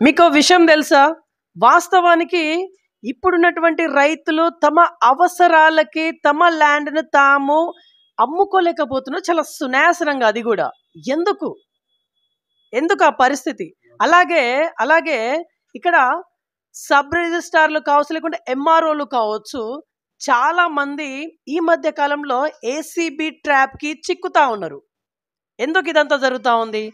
మీకో విషయం తెలుసా? వాస్తవానికి ఇప్పుడున్నటువంటి రైతులు తమ అవసరాలకి తమ ల్యాండ్‌ని తాము అమ్ముకోలేకపోతున్నారు. చాలా సునాయాసనంగా అది గూడా. ఎందుకు? ఎందుకు ఆ పరిస్థితి? అలాగే ఇక్కడ సబ్ రిజిస్ట్రార్‌లు కావచ్చు, లేకుంటే ఎంఆర్‌ఓలు కావచ్చు, చాలామంది ఈ మధ్య కాలంలో ఏసీబీ ట్రాప్‌కి చిక్కుతా ఉన్నారు. ఎందుకు ఇదంతా జరుగుతా ఉంది?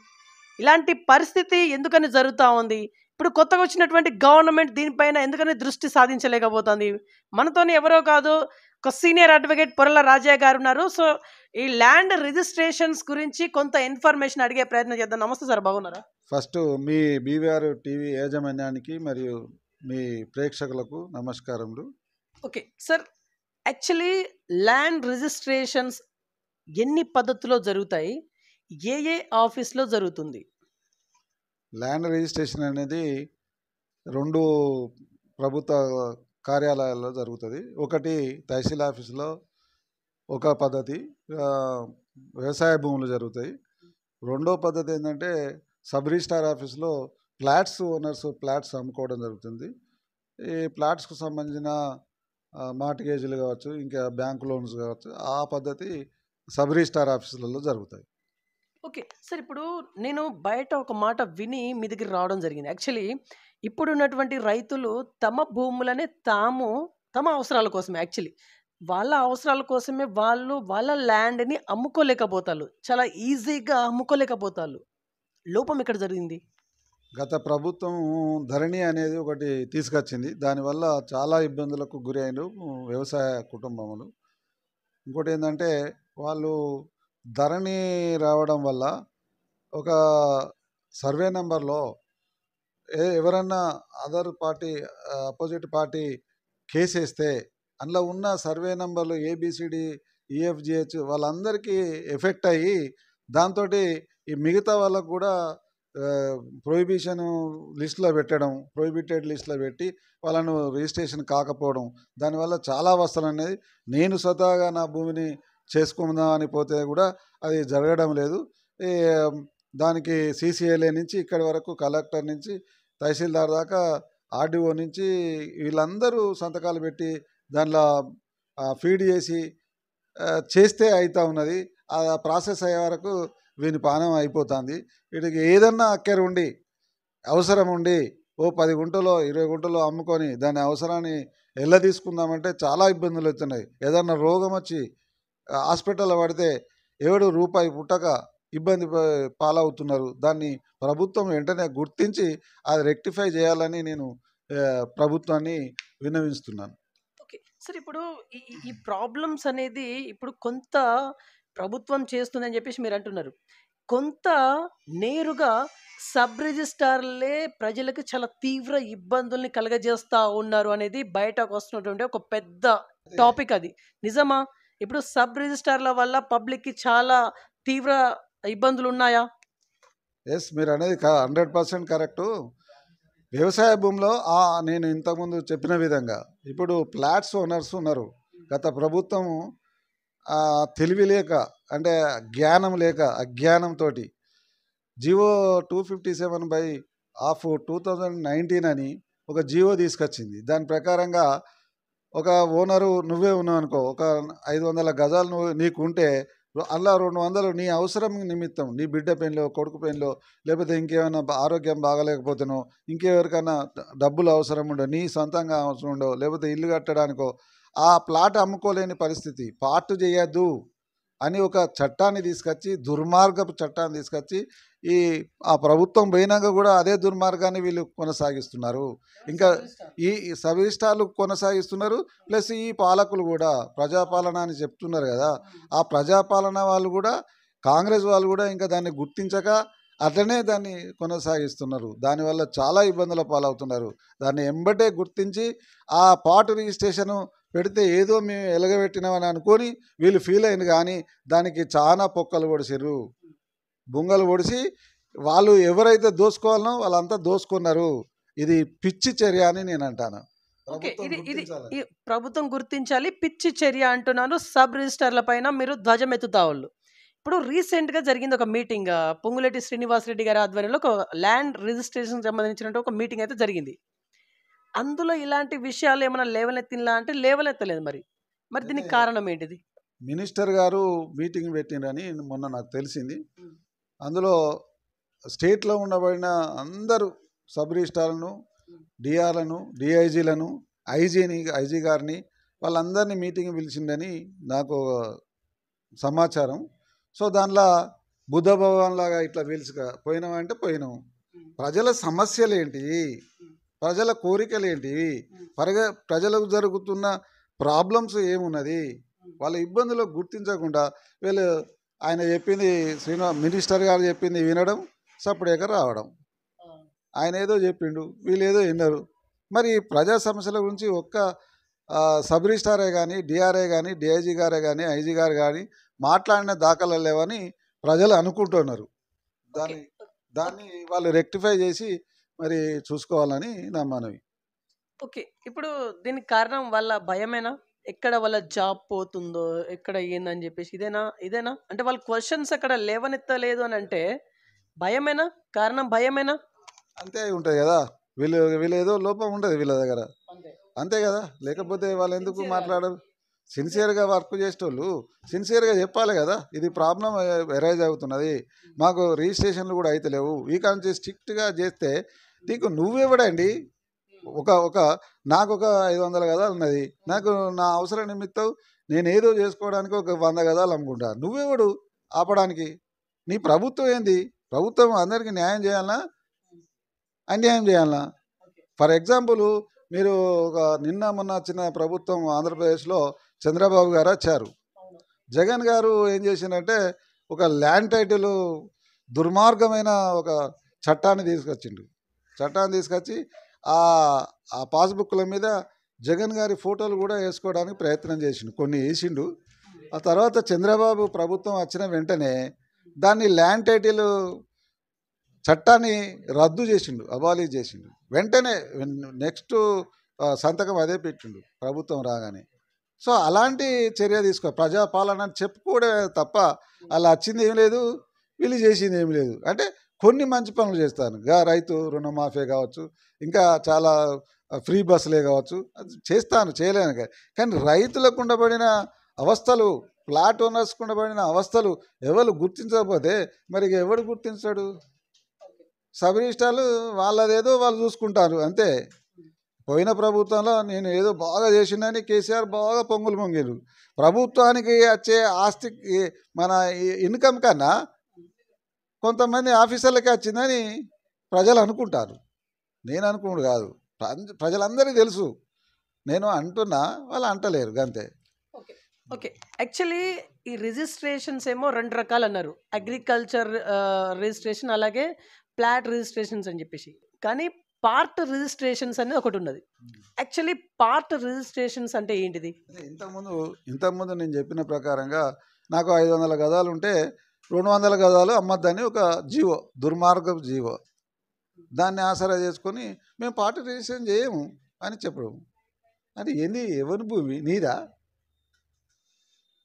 ఇలాంటి పరిస్థితి ఎందుకని జరుగుతా ఉంది? ఇప్పుడు కొత్తగా వచ్చినటువంటి గవర్నమెంట్ దీనిపైన ఎందుకని దృష్టి సాధించలేకపోతుంది? మనతోని ఎవరో కాదు, ఒక సీనియర్ అడ్వకేట్ పొరల రాజయ్య గారు ఉన్నారు. సో, ఈ ల్యాండ్ రిజిస్ట్రేషన్స్ గురించి కొంత ఇన్ఫర్మేషన్ అడిగే ప్రయత్నం చేద్దాం. నమస్తే సార్, బాగున్నారా? ఫస్ట్ మీ బీవీఆర్ టీవీ యాజమాన్యానికి మరియు మీ ప్రేక్షకులకు నమస్కారములు. Okay sir, actually land registrations ఎన్ని పద్ధతిలో జరుగుతాయి? ఏ ఏ ఆఫీస్‌లో జరుగుతుంది? ల్యాండ్ రిజిస్ట్రేషన్ అనేది 2 ప్రభుత్వ కార్యాలయాల్లో జరుగుతుంది. ఒకటి తహసీల్ ఆఫీసులో ఒక పద్ధతి, వ్యవసాయ భూములు జరుగుతాయి. రెండో పద్ధతి ఏంటంటే సబ్ రిజిస్ట్రార్ ఆఫీసులో ఫ్లాట్స్ ఓనర్స్ ఫ్లాట్స్ అమ్ముకోవడం జరుగుతుంది. ఈ ఫ్లాట్స్కు సంబంధించిన మార్టిగేజీలు కావచ్చు, ఇంకా బ్యాంక్ లోన్స్ కావచ్చు, ఆ పద్ధతి సబ్ రిజిస్ట్రార్ ఆఫీసులలో జరుగుతాయి. ఓకే సార్, ఇప్పుడు నేను బయట ఒక మాట విని మీ దగ్గర రావడం జరిగింది. యాక్చువల్లీ ఇప్పుడున్నటువంటి రైతులు తమ భూములని తమ అవసరాల కోసమే, యాక్చువల్లీ వాళ్ళ అవసరాల కోసమే వాళ్ళు వాళ్ళ ల్యాండ్ని అమ్ముకోలేకపోతారు. చాలా ఈజీగా అమ్ముకోలేకపోతారు. లోపం ఎక్కడ జరిగింది? గత ప్రభుత్వం ధరణి అనేది ఒకటి తీసుకొచ్చింది. దానివల్ల చాలా ఇబ్బందులకు గురైన వ్యవసాయ కుటుంబములు. ఇంకోటి ఏంటంటే వాళ్ళు ధరణి రావడం వల్ల ఒక సర్వే నెంబర్లో ఎవరన్నా other party opposite party case వేస్తే అందులో ఉన్న సర్వే నెంబర్లు ఏబిసిడి ఈఎఫ్జిహెచ్ వాళ్ళందరికీ ఎఫెక్ట్ అయ్యి దాంతో ఈ మిగతా వాళ్ళకు కూడా ప్రొహిబిషన్ లిస్టులో పెట్టడం, ప్రొహిబిటెడ్ లిస్టులో పెట్టి వాళ్ళను రిజిస్ట్రేషన్ కాకపోవడం, దానివల్ల చాలా అవస్థలు అనేది. నేను స్వతహాగా నా భూమిని చేసుకుందామని పోతే కూడా అది జరగడం లేదు. దానికి సీసీఎల్ఏ నుంచి ఇక్కడి వరకు కలెక్టర్ నుంచి తహసీల్దార్ దాకా ఆర్డీఓ నుంచి వీళ్ళందరూ సంతకాలు పెట్టి దానిలో ఫీడ్ చేస్తే అవుతూ ఉన్నది. ఆ ప్రాసెస్ అయ్యే వరకు వీని పానం అయిపోతుంది. వీటికి ఏదన్నా అక్కర ఉండి అవసరం ఉండి ఓ 10 గుంటలో 20 గుంటలో అమ్ముకొని దాని అవసరాన్ని తీసుకుందామంటే చాలా ఇబ్బందులు వస్తున్నాయి. ఏదన్నా రోగం వచ్చి హాస్పిటల్లో పడితే ఎవడు రూపాయి పుట్టక ఇబ్బంది పాలవుతున్నారు. దాన్ని ప్రభుత్వం వెంటనే గుర్తించి అది రెక్టిఫై చేయాలని నేను ప్రభుత్వాన్ని విన్నవిస్తున్నాను. ఓకే సార్, ఇప్పుడు ఈ ఈ ప్రాబ్లమ్స్ అనేది ఇప్పుడు కొంత ప్రభుత్వం చేస్తుందని చెప్పేసి మీరు అంటున్నారు. కొంత నేరుగా సబ్ రిజిస్ట్రార్లే ప్రజలకు చాలా తీవ్ర ఇబ్బందుల్ని కలగజేస్తా ఉన్నారు అనేది బయటకు వస్తున్నటువంటి ఒక పెద్ద టాపిక్. అది నిజమా? ఇప్పుడు సబ్ రిజిస్ట్రార్ల వల్ల పబ్లిక్కి చాలా తీవ్ర ఇబ్బందులు ఉన్నాయా? ఎస్, మీరు అనేది 100% కరెక్టు. వ్యవసాయ భూమిలో నేను ఇంతకుముందు చెప్పిన విధంగా ఇప్పుడు ఫ్లాట్స్ ఓనర్స్ ఉన్నారు. గత ప్రభుత్వం తెలివి లేక, అంటే జ్ఞానం లేక అజ్ఞానంతో జియో 257/2019 అని ఒక జియో తీసుకొచ్చింది. దాని ప్రకారంగా ఒక ఓనరు నువ్వే ఉన్నావు అనుకో, ఒక 500 గజాలు నీకు ఉంటే అలా 200 నీ అవసరం నిమిత్తం, నీ బిడ్డ పెళ్ళో కొడుకు పెళ్ళో లేకపోతే ఇంకేమైనా ఆరోగ్యం బాగలేకపోతేనో ఇంకెవరికైనా డబ్బులు అవసరం ఉండో, నీ సొంతంగా అవసరం ఉండో, లేకపోతే ఇల్లు కట్టడానికో ఆ ప్లాట్ అమ్ముకోలేని పరిస్థితి, పార్టు చేయొద్దు అని ఒక చట్టాన్ని తీసుకొచ్చి, దుర్మార్గపు చట్టాన్ని తీసుకొచ్చి ఆ ప్రభుత్వం పోయినాక కూడా అదే దుర్మార్గాన్ని వీళ్ళు కొనసాగిస్తున్నారు. ఇంకా ఈ సబ్ రిజిస్ట్రార్లు కొనసాగిస్తున్నారు. ప్లస్ ఈ పాలకులు కూడా ప్రజాపాలన అని చెప్తున్నారు కదా, ఆ ప్రజాపాలన వాళ్ళు కూడా, కాంగ్రెస్ వాళ్ళు కూడా ఇంకా దాన్ని గుర్తించక అట్లనే దాన్ని కొనసాగిస్తున్నారు. దానివల్ల చాలా ఇబ్బందుల పాలవుతున్నారు. దాన్ని ఎంబటే గుర్తించి ఆ పార్ట్ రిజిస్ట్రేషను పెడితే ఏదో మేము ఎలగబెట్టినామని అనుకొని వీళ్ళు ఫీల్ అయింది. కానీ దానికి చాలా పొక్కలు పొడిసిర్రు, బుంగలు పొడిసి వాళ్ళు ఎవరైతే దోసుకోవాలనో వాళ్ళంతా దోసుకున్నారు. ఇది పిచ్చి చర్య అని నేను అంటాను. ఓకే, ఇది ప్రభుత్వం గుర్తించాలి. పిచ్చి చర్య అంటున్నాను. సబ్ రిజిస్టర్ల పైన మీరు ధ్వజం ఎత్తుతా వాళ్ళు. ఇప్పుడు రీసెంట్‌గా జరిగింది ఒక మీటింగ్. పొంగులేటి శ్రీనివాసరెడ్డి గారి ఆధ్వర్యంలో ఒక ల్యాండ్ రిజిస్ట్రేషన్‌కి సంబంధించినట్టు ఒక మీటింగ్ అయితే జరిగింది. అందులో ఇలాంటి విషయాలు ఏమైనా లేవనెత్తినలా అంటే లేవనెత్తలేదు మరి. మరి అయితే దీనికి కారణం ఏంటిది? మినిస్టర్ గారు మీటింగ్ పెట్టిండ్రని మొన్న నాకు తెలిసింది. హ్మ్. అందులో స్టేట్లో ఉండబడిన అందరూ సబ్ రిజిస్ట్రార్లను, హ్మ్. డిఆర్లను, డిఐజీలను, ఐజీ గారిని వాళ్ళందరినీ మీటింగ్ పిలిచిండని నాకు సమాచారం. సో దానిలో బుద్ధ భగవాన్ లాగా ఇట్లా పిలుచుక పోయినామంటే పోయినాం. హ్మ్. ప్రజల సమస్యలేంటి, హ్మ్. ప్రజల కోరికలేంటి, హ్మ్. ప్రజలకు జరుగుతున్న ప్రాబ్లమ్స్ ఏమున్నది, హ్మ్. వాళ్ళ ఇబ్బందులు గుర్తించకుండా వీళ్ళు ఆయన చెప్పింది మినిస్టర్ గారు చెప్పింది వినడం, సప్పుడేక రావడం. ఆ! ఆయన ఏదో చెప్పిండు, వీళ్ళు ఏదో విన్నారు. మరి ప్రజా సమస్యల గురించి ఒక్క సబ్ రిజిస్టారే కానీ, డిఆర్ఏ కానీ, డిఐజీ గారే కానీ, ఐజీ గారు కానీ మాట్లాడిన దాఖలు లేవని ప్రజలు అనుకుంటున్నారు. ఓకే. దాన్ని ఓకే. దాన్ని వాళ్ళు రెక్టిఫై చేసి మరి చూసుకోవాలని నా మనవి. ఓకే. ఇప్పుడు దీనికి కారణం వాళ్ళ భయమేనా? ఎక్కడ వాళ్ళ జాబ్ పోతుందో, ఎక్కడ ఏందని జెప్పేసి ఇదేనా? అంటే వాళ్ళు క్వెషన్స్ అక్కడ లేవనెత్తలేదు అనంటే భయమేనా? కారణం భయమేనా? అంతే ఉంటుంది కదా, వీళ్ళు ఏదో లోపం ఉంటుంది వీళ్ళ దగ్గర. అంతే. అంతే కదా, లేకపోతే వాళ్ళు ఎందుకు సిన్సియర్ గాదు. మాట్లాడరు? సిన్సియర్గా వర్క్ చేసేటోళ్ళు సిన్సియర్గా చెప్పాలి కదా, ఇది ప్రాబ్లం ఎరైజ్ అవుతున్నది, మాకు రిజిస్ట్రేషన్లు కూడా అయితలేవు, ఈ కాంచి స్ట్రిక్ట్గా చేస్తే నీకు నువ్వెవడండి? ఒక ఒక నాకు ఒక 500 గదాలు ఉన్నది, నాకు నా అవసరం నిమిత్తం నేను ఏదో చేసుకోవడానికి ఒక 100 గదాలు అమ్ముకుంటా, నువ్వెవడు ఆపడానికి? నీ ప్రభుత్వం ఏంది? ప్రభుత్వం అందరికీ న్యాయం చేయాలనా, అన్యాయం చేయాలనా? ఓకే. ఫర్ ఎగ్జాంపుల్, మీరు ఒక నిన్న మొన్న వచ్చిన ప్రభుత్వం ఆంధ్రప్రదేశ్లో చంద్రబాబు గారు వచ్చారు. అవును. జగన్ గారు ఏం చేసిందంటే ఒక ల్యాండ్ టైటిల్ దుర్మార్గమైన ఒక చట్టాన్ని తీసుకొచ్చి ఆ ఆ పాస్బుక్ల మీద జగన్ గారి ఫోటోలు కూడా వేసుకోవడానికి ప్రయత్నం చేసిండు, కొన్ని వేసిండు. ఆ తర్వాత చంద్రబాబు ప్రభుత్వం వచ్చిన వెంటనే దాన్ని ల్యాండ్ టైటిల్ చట్టాన్ని రద్దు చేసిండు, అబాలిష్ చేసిండు. వెంటనే నెక్స్ట్ సంతకం అదే పెట్టిండు ప్రభుత్వం రాగానే. సో అలాంటి చర్య ప్రజాపాలన అని చెప్పుకోవడమే తప్ప అలా వచ్చింది ఏం లేదు, వీళ్ళు చేసింది ఏమి లేదు. అంటే కొన్ని మంచి పనులు చేస్తాను, రైతు రుణమాఫీ కావచ్చు, ఇంకా చాలా ఫ్రీ బస్సులే కావచ్చు, అది చేస్తాను, చేయలేను. కానీ రైతులకు ఉండబడిన అవస్థలు, ప్లాట్ ఓనర్స్కి ఉండబడిన అవస్థలు ఎవరు గుర్తించకపోతే మరి ఎవడు గుర్తించాడు? సబ్ రిజిస్ట్రార్లు వాళ్ళదేదో వాళ్ళు చూసుకుంటారు అంతే. పోయిన ప్రభుత్వంలో నేను ఏదో బాగా చేసిందని కేసీఆర్ బాగా పొంగులు పొంగిరు. ప్రభుత్వానికి వచ్చే ఆస్తి మన ఇన్కమ్ కన్నా కొంతమంది ఆఫీసర్లకే వచ్చిందని ప్రజలు అనుకుంటారు. నేను అనుకోడు కాదు, ప్రజలందరికీ తెలుసు. నేను అంటున్నా, వాళ్ళు అంటలేరు అంతే. ఓకే. ఓకే. యాక్చువల్లీ ఈ రిజిస్ట్రేషన్స్ ఏమో 2 రకాలన్నారు. అగ్రికల్చర్ రిజిస్ట్రేషన్ అలాగే ప్లాట్ రిజిస్ట్రేషన్స్ అని జెప్పేసి. కానీ పార్ట్ రిజిస్ట్రేషన్స్ అనేది ఒకటున్నది. యాక్చువల్లీ పార్ట్ రిజిస్ట్రేషన్స్ అంటే ఏంటిది? అదే ఇంతకుముందు నేను చెప్పిన ప్రకారంగా నాకు 500 గదాలు ఉంటే 200 గదాలు అమ్మద్దని ఒక జీవో, దుర్మార్గపు జీవో, దాన్ని ఆసరా చేసుకొని మేము పార్టీ రిజిస్ట్రేషన్ చేయము అని చెప్పడం. అంటే ఏంది? ఎవరి భూమి? నీదా?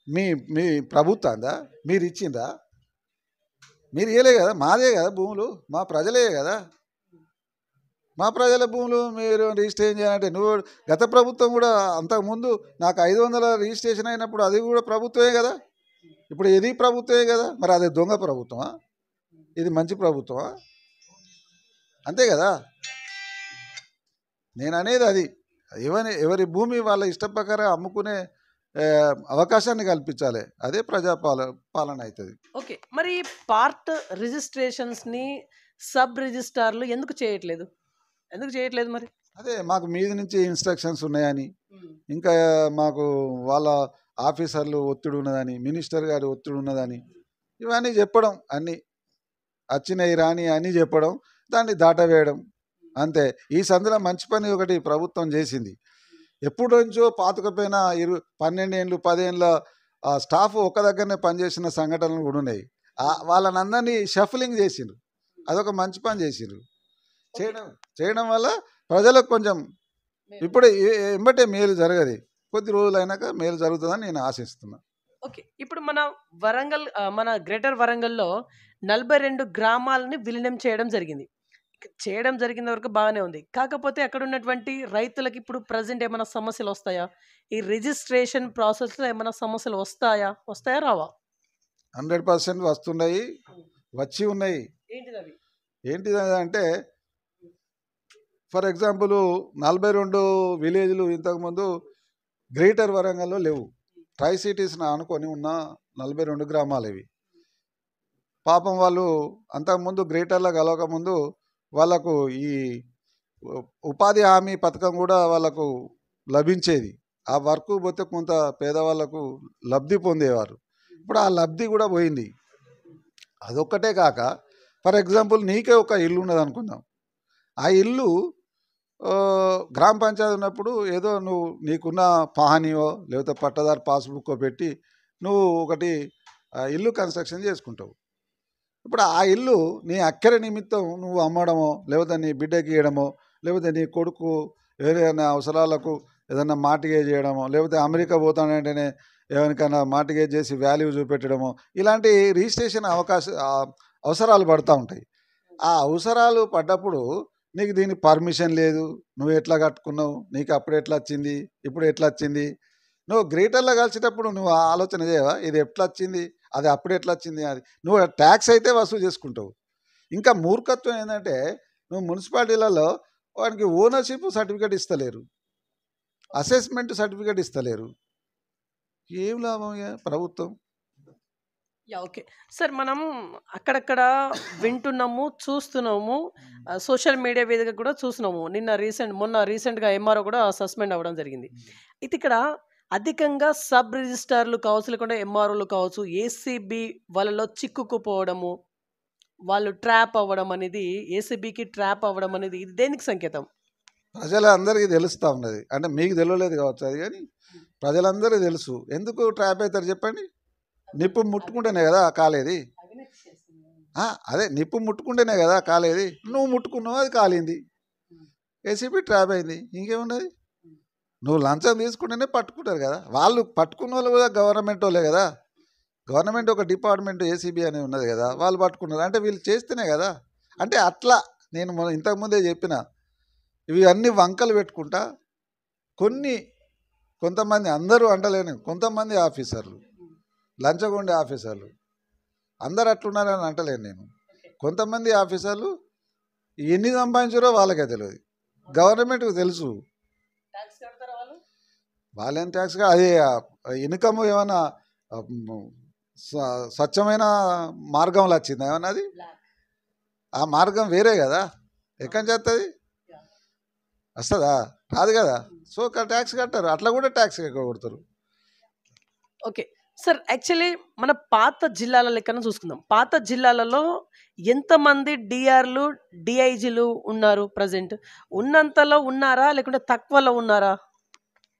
మీ మీ ప్రభుత్వందా? మీరు ఇచ్చిందా? మీరు ఇవ్వలే కదా, మాదే కదా భూములు, మా ప్రజలే కదా. మా ప్రజల భూములు మీరు రిజిస్ట్రేషన్ చేయాలంటే నువ్వు గత ప్రభుత్వం కూడా అంతకుముందు నాకు 500 రిజిస్ట్రేషన్ అయినప్పుడు అది కూడా ప్రభుత్వమే కదా. ఇప్పుడు ఇది ప్రభుత్వమే కదా. మరి అది దొంగ ప్రభుత్వమా? ఇది మంచి ప్రభుత్వమా? అంతే కదా. నేను అనేది అది. ఎవరి భూమి వాళ్ళ ఇష్ట ప్రకారం అమ్ముకునే అవకాశాన్ని కల్పించాలి. అదే పాలన అవుతుంది. ఓకే. మరి పార్ట్ రిజిస్ట్రేషన్స్‌ని సబ్ రిజిస్ట్రార్లు ఎందుకు చేయట్లేదు? మరి? అదే మాకు మీద నుంచి ఇన్స్ట్రక్షన్స్ ఉన్నాయని, ఇంకా మాకు వాళ్ళ ఆఫీసర్లు ఒత్తిడి ఉన్నదని, మినిస్టర్ గారి ఒత్తిడి ఉన్నదని, ఇవన్నీ చెప్పడం, అన్నీ వచ్చినాయి రాని అని చెప్పడం, దాన్ని దాటవేయడం అంతే. ఈ సందులో మంచి పని ఒకటి ప్రభుత్వం చేసింది. ఎప్పుడు నుంచో పాతుకపోయిన 12 ఏళ్ళు 10 ఏళ్ళ స్టాఫ్ ఒక్క దగ్గరనే పనిచేసిన సంఘటనలు కూడా ఉన్నాయి. వాళ్ళని అందరినీ షఫలింగ్ చేసిండ్రు, అదొక మంచి పని చేసిండ్రు. చేయడం వల్ల ప్రజలకు కొంచెం ఇప్పుడు ఎంబటే మేలు జరగదు, కొద్ది రోజులు అయినాక మేలు జరుగుతుందని నేను ఆశిస్తున్నాను. ఓకే. ఇప్పుడు మన వరంగల్ మన గ్రేటర్ వరంగల్‌లో 42 గ్రామాలని విలీనం చేయడం జరిగింది. చేయడం జరిగిన వరకు బాగానే ఉంది. కాకపోతే అక్కడున్నటువంటి రైతులకి ఇప్పుడు ప్రెజెంట్ ఏమైనా సమస్యలొస్తాయా? ఈ రిజిస్ట్రేషన్ ప్రాసెస్‌లో ఏమైనా సమస్యలు వస్తాయా? వస్తాయా? రావా? 100% వస్తున్నాయి, వచ్చి ఉన్నాయి. ఏంటిదవి? ఏంటిది అంటే ఫర్ ఎగ్జాంపుల్ 42 విలేజ్లు ఇంతకుముందు గ్రేటర్ వరంగల్లో లేవు. ట్రై సిటీస్ని ఆనుకొని ఉన్న 42 గ్రామాలు ఇవి. పాపం వాళ్ళు అంతకుముందు గ్రేటర్లో కలవకముందు వాళ్ళకు ఈ ఉపాధి హామీ పథకం కూడా వాళ్ళకు లభించేది. ఆ వర్క్ పోతే కొంత పేదవాళ్ళకు లబ్ధి పొందేవారు. ఇప్పుడు ఆ లబ్ధి కూడా పోయింది. అదొక్కటే కాక ఫర్ ఎగ్జాంపుల్ నీకే ఒక ఇల్లు ఉన్నది అనుకుందాం. ఆ ఇల్లు గ్రామ పంచాయతీ ఉన్నప్పుడు ఏదో నువ్వు నీకున్న పహానియో లేకపోతే పట్టదారు పాస్బుక్కో పెట్టి నువ్వు ఒకటి ఇల్లు కన్స్ట్రక్షన్ చేసుకుంటావు. ఇప్పుడు ఆ ఇల్లు నీ అక్కర నిమిత్తం నువ్వు అమ్మడమో లేకపోతే నీ బిడ్డకి ఇవ్వడమో లేకపోతే నీ కొడుకు ఏదైనా అవసరాలకు ఏదైనా మార్టిగేజ్ చేయడమో లేకపోతే అమెరికా పోతానంటేనే ఎవరికైనా మార్టిగేజ్ చేసి వాల్యూ చూపెట్టడమో ఇలాంటి రిజిస్ట్రేషన్ అవసరాలు పడుతూ ఉంటాయి. ఆ అవసరాలు పడ్డప్పుడు నీకు దీనికి పర్మిషన్ లేదు, నువ్వు ఎట్లా కట్టుకున్నావు, నీకు అప్పుడు ఎట్లా వచ్చింది, ఇప్పుడు ఎట్లా వచ్చింది, నువ్వు గ్రేటర్లో కలిసేటప్పుడు నువ్వు ఆలోచన చేయవా ఇది ఎట్లా వచ్చింది, అది అప్పుడు ఎట్లా వచ్చింది, అది నువ్వు ట్యాక్స్ అయితే వసూలు చేసుకుంటావు. ఇంకా మూర్ఖత్వం ఏంటంటే నువ్వు మున్సిపాలిటీలలో వానికి ఓనర్షిప్ సర్టిఫికేట్ ఇస్తలేరు, అసెస్మెంట్ సర్టిఫికేట్ ఇస్తలేరు. ఏం లాభం ప్రభుత్వం? ఓకే. సార్ మనం అక్కడక్కడ వింటున్నాము, చూస్తున్నాము. సోషల్ మీడియా వేదికగా కూడా చూస్తున్నాము. మొన్న రీసెంట్‌గా ఎంఆర్ఓ కూడా సస్పెండ్ అవ్వడం జరిగింది. అయితే ఇక్కడ అధికంగా సబ్ రిజిస్ట్రార్లు కావచ్చు, లేకుంటే ఎంఆర్ఓలు కావచ్చు, ఏసీబీ వాళ్ళలో చిక్కుకుపోవడము, వాళ్ళు ట్రాప్ అవ్వడం అనేది, ఏసీబీకి ట్రాప్ అవ్వడం అనేది ఇది దేనికి సంకేతం? ప్రజలందరికీ తెలుస్తూ ఉన్నది. అంటే మీకు తెలియలేదు కావచ్చు అది, కానీ ప్రజలందరికీ తెలుసు. ఎందుకు ట్రాప్ అవుతారు చెప్పండి? నిప్పు ముట్టుకుంటేనే కదా కాలేది. అదే నిప్పు ముట్టుకుంటేనే కదా కాలేది. నువ్వు ముట్టుకున్నావు, అది కాలింది, ఏసీబీ ట్రాప్ అయింది. ఇంకేమున్నది? నువ్వు లంచం తీసుకుంటేనే పట్టుకుంటారు కదా. వాళ్ళు పట్టుకున్న వాళ్ళు కూడా గవర్నమెంట్ వాళ్ళే కదా. గవర్నమెంట్ ఒక డిపార్ట్మెంట్ ఏసీబీ అనేది ఉన్నది కదా, వాళ్ళు పట్టుకున్నారు అంటే వీళ్ళు చేస్తేనే కదా. అంటే అట్లా నేను ఇంతకుముందే చెప్పిన ఇవి అన్ని వంకలు పెట్టుకుంటా కొంతమంది, అందరూ అంటలేను, కొంతమంది ఆఫీసర్లు, లంచగొండే ఆఫీసర్లు, అందరు అట్లున్నారని అంటలేను నేను. కొంతమంది ఆఫీసర్లు ఎన్ని సంపాదించారో వాళ్ళకే తెలియదు, గవర్నమెంట్కి తెలుసు. వాళ్ళేం ట్యాక్స్గా అదే ఇన్కమ్ ఏమైనా స్వచ్ఛమైన మార్గంలో వచ్చింది ఏమన్నా? అది ఆ మార్గం వేరే కదా, ఎక్కడి నుంచి వస్తుంది? వస్తుందా? రాదు కదా. సో ట్యాక్స్ కట్టారు, అట్లా కూడా ట్యాక్స్ ఎక్కువ కొడతారు. ఓకే సార్, యాక్చువల్లీ మన పాత జిల్లాల లెక్కన చూసుకుందాం. పాత జిల్లాలలో ఎంతమంది డిఆర్లు డిఐజీలు ఉన్నారు ప్రజెంట్? ఉన్నంతలో ఉన్నారా లేకుంటే తక్కువలో ఉన్నారా?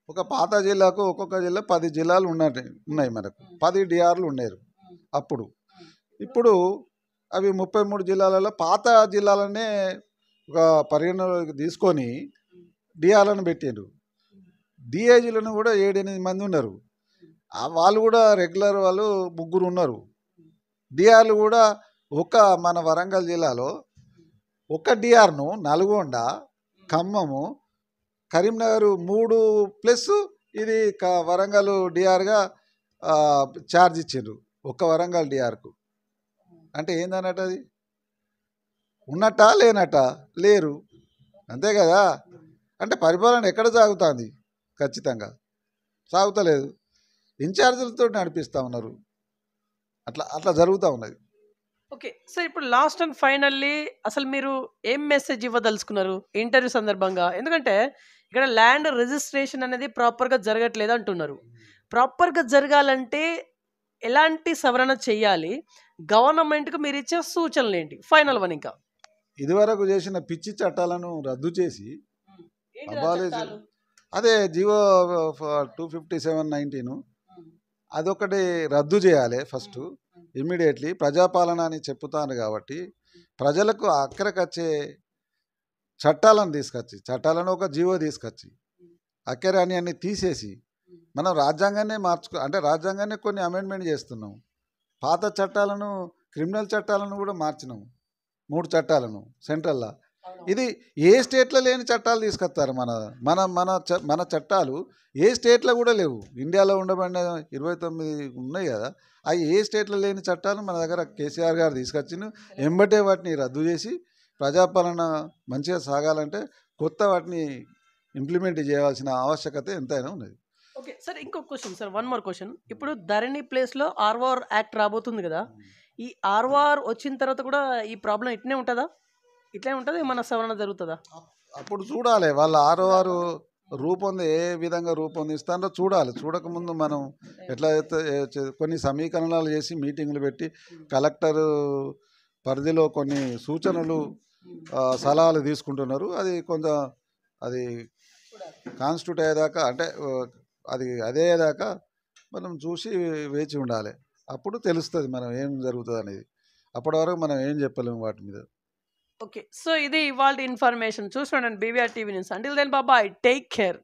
ఒక పాత జిల్లాకు ఒక్కొక్క జిల్లా 10 జిల్లాలు ఉన్నాయి మనకు. 10 డిఆర్లు ఉన్నాయి అప్పుడు. ఇప్పుడు అవి 33 జిల్లాలలో పాత జిల్లాలనే ఒక పరిగణలోకి తీసుకొని డిఆర్లను పెట్టారు. డిఐజీలను కూడా 7-8 మంది ఉన్నారు. వాళ్ళు కూడా రెగ్యులర్ వాళ్ళు 3 ఉన్నారు. డిఆర్లు కూడా మన వరంగల్ జిల్లాలో ఒక డిఆర్ను నల్గొండ, ఖమ్మము, కరీంనగర్ 3+ ఇది వరంగల్ డిఆర్గా ఛార్జ్ ఇచ్చారు ఒక్క వరంగల్ డిఆర్కు. అంటే ఏందన్నట్టు? అది ఉన్నట్టా లేనట్టా? లేరు, అంతే కదా. అంటే పరిపాలన ఎక్కడ సాగుతుంది? ఖచ్చితంగా సాగుతలేదు, ఇన్ఛార్జీలతో నడిపిస్తూ ఉన్నారు. అట్లా జరుగుతూ ఉన్నది. ఓకే సార్, ఇప్పుడు లాస్ట్ అండ్ ఫైనల్లీ అసలు మీరు ఏం మెసేజ్ ఇవ్వదలుచుకున్నారు ఇంటర్వ్యూ సందర్భంగా? ఎందుకంటే ఇక్కడ ల్యాండ్ రిజిస్ట్రేషన్ అనేది ప్రాపర్గా జరగట్లేదు అంటున్నారు. ప్రాపర్గా జరగాలంటే ఎలాంటి సవరణ చేయాలి? గవర్నమెంట్కి మీరు ఇచ్చే సూచనలు ఏంటి? Final one. ఇంకా ఇదివరకు చేసిన పిచ్చి చట్టాలను రద్దు చేసి అదే జీవో 257/19 అదొకటి రద్దు చేయాలి ఫస్ట్ ఇమ్మీడియట్లీ. ప్రజాపాలన అని చెప్తాను కాబట్టి ప్రజలకు అక్కడికి వచ్చే చట్టాలను ఒక జీవో తీసుకొచ్చి అక్కర అన్ని తీసేసి మనం రాజ్యాంగాన్నే అంటే రాజ్యాంగాన్ని కొన్ని అమెండ్మెంట్ చేస్తున్నాం. పాత చట్టాలను, క్రిమినల్ చట్టాలను కూడా మార్చినాం. 3 చట్టాలను సెంట్రల్లా. ఇది ఏ స్టేట్లో లేని చట్టాలు తీసుకొస్తారు. మన మన మన మన చట్టాలు ఏ స్టేట్లో కూడా లేవు. ఇండియాలో ఉండబడిన 29 ఉన్నాయి కదా, అవి ఏ స్టేట్లో లేని చట్టాలు మన దగ్గర కేసీఆర్ గారు తీసుకొచ్చిండు. ఎంబటే వాటిని రద్దు చేసి ప్రజాపాలన మంచిగా సాగాలంటే కొత్త వాటిని ఇంప్లిమెంట్ చేయాల్సిన ఆవశ్యకత ఎంతైనా ఉన్నది. ఓకే సార్, ఇంకొక question sir, one more question. ఇప్పుడు ధరణి ప్లేస్లో ఆర్ఓఆర్ యాక్ట్ రాబోతుంది కదా, ఈ ఆర్ఓఆర్ వచ్చిన తర్వాత కూడా ఈ ప్రాబ్లం ఇట్నే ఉంటుందా? ఇట్లే ఉంటుంది, ఏమన్నా సవరణ జరుగుతుందా? అప్పుడు చూడాలి వాళ్ళ ఆర్ఓఆర్ ఏ విధంగా రూపొందిస్తారో చూడాలి. చూడకముందు మనం ఎట్లా అయితే కొన్ని సమీకరణాలు చేసి మీటింగ్లు పెట్టి కలెక్టర్ పరిధిలో కొన్ని సూచనలు సలహాలు తీసుకుంటున్నారు. అది అది కాన్స్టిట్యూట్ అయ్యేదాకా, అంటే అది అదేదాకా మనం చూసి వేచి ఉండాలి. అప్పుడు తెలుస్తుంది మనం ఏం జరుగుతుంది అనేది. అప్పటి వరకు మనం ఏం చెప్పలేము వాటి మీద. ఓకే, సో ఇది ఇవాళ ఇన్ఫర్మేషన్. చూస్తున్నాను BVR TV news. Until then బాబాయ్, టేక్ కేర్.